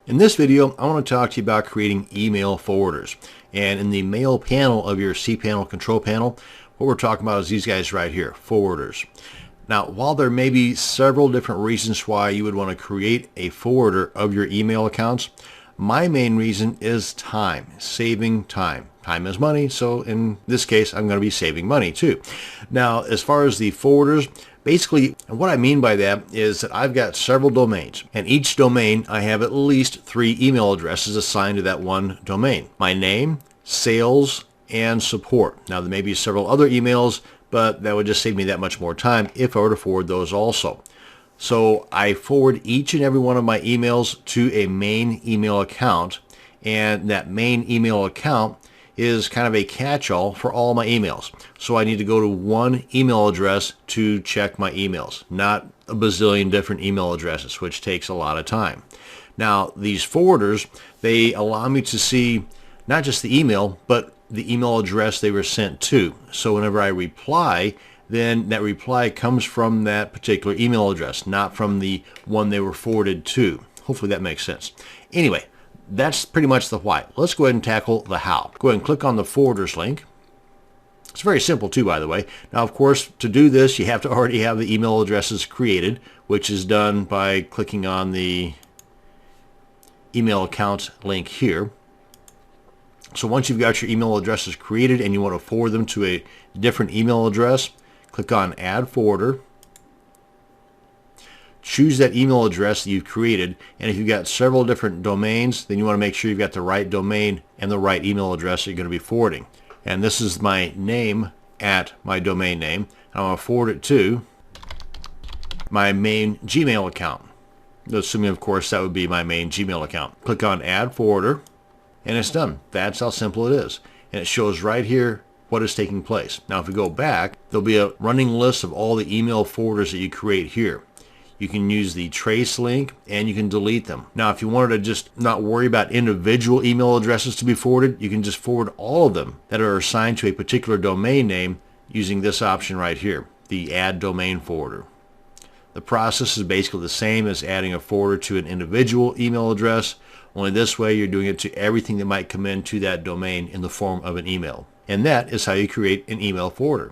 In this video, I want to talk to you about creating email forwarders. And in the mail panel of your cPanel control panel, what we're talking about is these guys right here, forwarders. Now, while there may be several different reasons why you would want to create a forwarder of your email accounts, my main reason is time, saving time. Time is money, so in this case, I'm going to be saving money too. Now, as far as the forwarders, basically, what I mean by that is that I've got several domains, and each domain I have at least 3 email addresses assigned to that one domain. My name, sales, and support. Now, there may be several other emails, but that would just save me that much more time if I were to forward those also. So I forward each and every one of my emails to a main email account, and that main email account is kind of a catch-all for all my emails. So I need to go to one email address to check my emails, not a bazillion different email addresses, which takes a lot of time. Now, these forwarders, they allow me to see not just the email, but the email address they were sent to. So whenever I reply, then that reply comes from that particular email address, not from the one they were forwarded to. Hopefully that makes sense. Anyway, that's pretty much the why. Let's go ahead and tackle the how. Go ahead and click on the forwarders link. It's very simple too, by the way. Now, of course, to do this, you have to already have the email addresses created, which is done by clicking on the email account link here. So once you've got your email addresses created and you want to forward them to a different email address, click on Add Forwarder. Choose that email address that you've created, and if you've got several different domains, then you want to make sure you've got the right domain and the right email address that you're going to be forwarding. And this is my name at my domain name. I'm going to forward it to my main Gmail account. Assuming, of course, that would be my main Gmail account. Click on Add Forwarder, and it's done. That's how simple it is. And it shows right here what is taking place. Now, if we go back, there'll be a running list of all the email forwarders that you create here. You can use the trace link and you can delete them. Now, if you wanted to just not worry about individual email addresses to be forwarded, you can just forward all of them that are assigned to a particular domain name using this option right here, the Add Domain Forwarder. The process is basically the same as adding a forwarder to an individual email address, only this way you're doing it to everything that might come into that domain in the form of an email. And that is how you create an email forwarder.